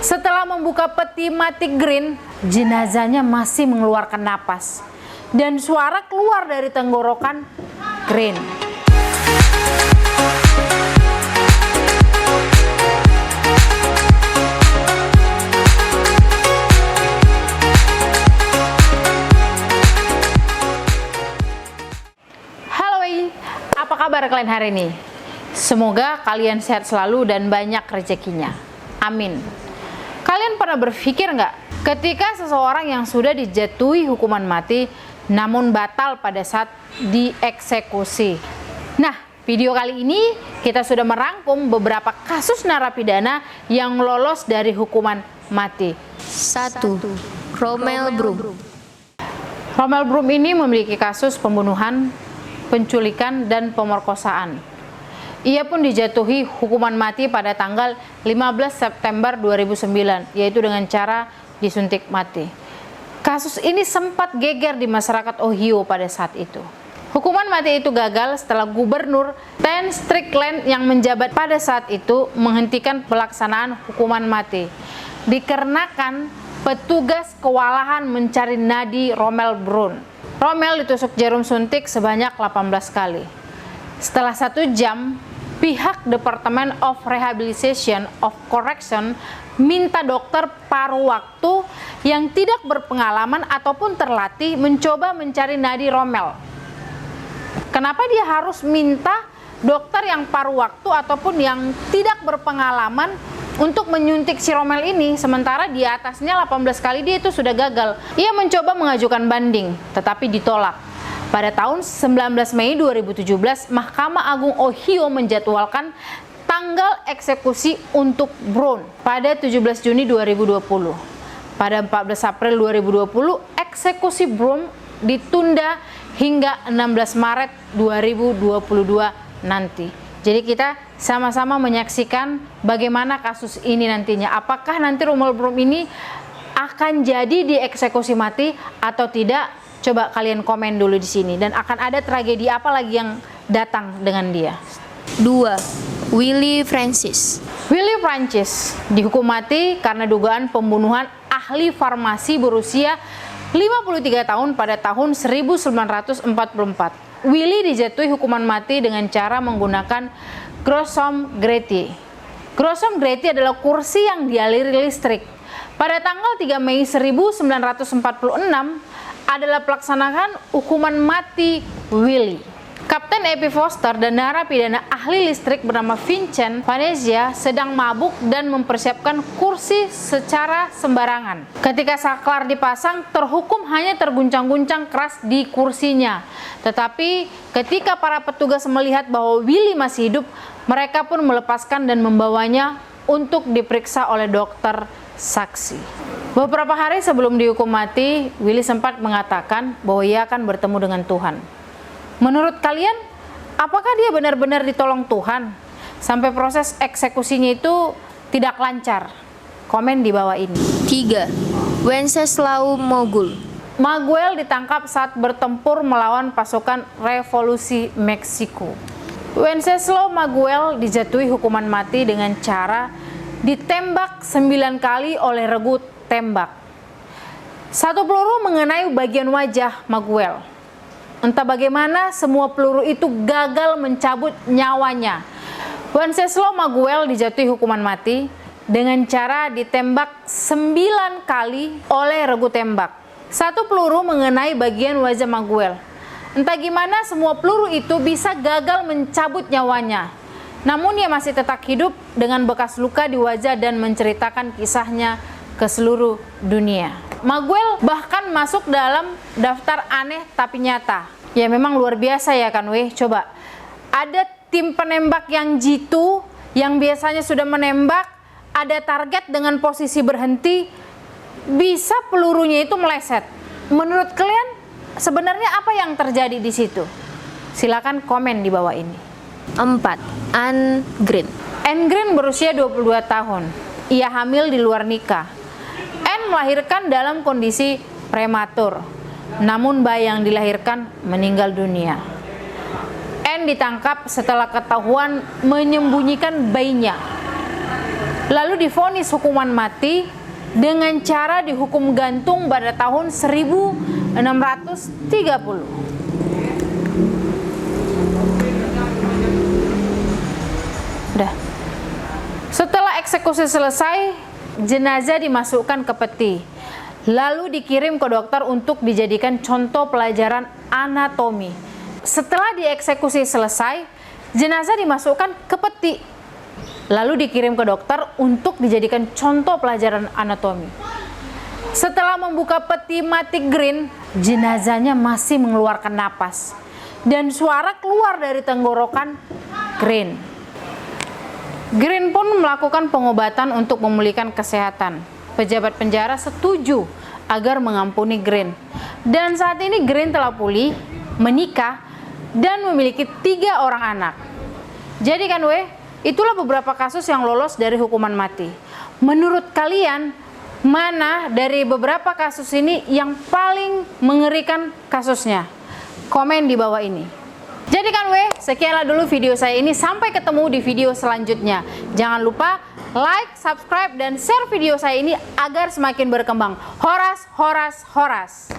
Setelah membuka peti mati Green, jenazahnya masih mengeluarkan napas dan suara keluar dari tenggorokan Green. Halo, apa kabar kalian hari ini? Semoga kalian sehat selalu dan banyak rezekinya. Amin. Kalian pernah berpikir nggak, ketika seseorang yang sudah dijatuhi hukuman mati namun batal pada saat dieksekusi? Nah, video kali ini kita sudah merangkum beberapa kasus narapidana yang lolos dari hukuman mati. 1. Romel Broom. Romel Broom ini memiliki kasus pembunuhan, penculikan, dan pemerkosaan. Ia pun dijatuhi hukuman mati pada tanggal 15 September 2009, yaitu dengan cara disuntik mati. Kasus ini sempat geger di masyarakat Ohio pada saat itu. Hukuman mati itu gagal setelah Gubernur Ten Strickland yang menjabat pada saat itu menghentikan pelaksanaan hukuman mati, dikarenakan petugas kewalahan mencari nadi Romel Broom. Romel ditusuk jarum suntik sebanyak 18 kali. Setelah 1 jam, pihak Department of Rehabilitation of Correction minta dokter paruh waktu yang tidak berpengalaman ataupun terlatih mencoba mencari nadi Romel. Kenapa dia harus minta dokter yang paruh waktu ataupun yang tidak berpengalaman untuk menyuntik si Romel ini, sementara di atasnya 18 kali dia itu sudah gagal? Ia mencoba mengajukan banding, tetapi ditolak. Pada tahun 19 Mei 2017, Mahkamah Agung Ohio menjadwalkan tanggal eksekusi untuk Broom pada 17 Juni 2020. Pada 14 April 2020, eksekusi Broom ditunda hingga 16 Maret 2022 nanti. Jadi kita sama-sama menyaksikan bagaimana kasus ini nantinya. Apakah nanti Romel Broom ini akan jadi dieksekusi mati atau tidak? Coba kalian komen dulu di sini, dan akan ada tragedi apa lagi yang datang dengan dia. 2. Willie Francis. Willie Francis dihukum mati karena dugaan pembunuhan ahli farmasi berusia 53 tahun pada tahun 1944. Willie dijatuhi hukuman mati dengan cara menggunakan Grosholm Grate. Grosholm Grate adalah kursi yang dialiri listrik. Pada tanggal 3 Mei 1946 adalah pelaksanaan hukuman mati Willie. Kapten Epi Foster dan narapidana ahli listrik bernama Vincent Vanezia sedang mabuk dan mempersiapkan kursi secara sembarangan. Ketika saklar dipasang, terhukum hanya terguncang-guncang keras di kursinya. Tetapi ketika para petugas melihat bahwa Willie masih hidup, mereka pun melepaskan dan membawanya untuk diperiksa oleh dokter saksi. Beberapa hari sebelum dihukum mati, Willie sempat mengatakan bahwa ia akan bertemu dengan Tuhan. Menurut kalian, apakah dia benar-benar ditolong Tuhan sampai proses eksekusinya itu tidak lancar? Komen di bawah ini. 3. Wenceslao Mogul. Maguel ditangkap saat bertempur melawan pasukan revolusi Meksiko. Wenceslao Maguel dijatuhi hukuman mati dengan cara ditembak 9 kali oleh regu tembak. 1 peluru mengenai bagian wajah Maguel. Entah bagaimana semua peluru itu gagal mencabut nyawanya. Wenceslao Maguel dijatuhi hukuman mati dengan cara ditembak 9 kali oleh regu tembak. 1 peluru mengenai bagian wajah Maguel. Entah gimana semua peluru itu bisa gagal mencabut nyawanya. Namun ia masih tetap hidup dengan bekas luka di wajah dan menceritakan kisahnya ke seluruh dunia. Maguel bahkan masuk dalam daftar aneh tapi nyata. Ya memang luar biasa ya kan weh. Coba, ada tim penembak yang jitu, yang biasanya sudah menembak, ada target dengan posisi berhenti, bisa pelurunya itu meleset. Menurut kalian sebenarnya apa yang terjadi di situ? Silakan komen di bawah ini. 4. Anne Green. Anne Green berusia 22 tahun. Ia hamil di luar nikah. Anne melahirkan dalam kondisi prematur, namun bayi yang dilahirkan meninggal dunia. Anne ditangkap setelah ketahuan menyembunyikan bayinya. lalu divonis hukuman mati dengan cara dihukum gantung pada tahun 1630. Udah. Setelah eksekusi selesai, jenazah dimasukkan ke peti, lalu dikirim ke dokter untuk dijadikan contoh pelajaran anatomi. Setelah dieksekusi selesai, jenazah dimasukkan ke peti, lalu dikirim ke dokter untuk dijadikan contoh pelajaran anatomi. Setelah membuka peti mati Green, jenazahnya masih mengeluarkan napas dan suara keluar dari tenggorokan Green. Green pun melakukan pengobatan untuk memulihkan kesehatan. Pejabat penjara setuju agar mengampuni Green. Dan saat ini Green telah pulih, menikah, dan memiliki 3 orang anak. Jadi kan itulah beberapa kasus yang lolos dari hukuman mati. Menurut kalian, mana dari beberapa kasus ini yang paling mengerikan kasusnya? Komen di bawah ini. Jadi kan sekianlah dulu video saya ini, sampai ketemu di video selanjutnya. Jangan lupa like, subscribe, dan share video saya ini agar semakin berkembang. Horas, horas, horas.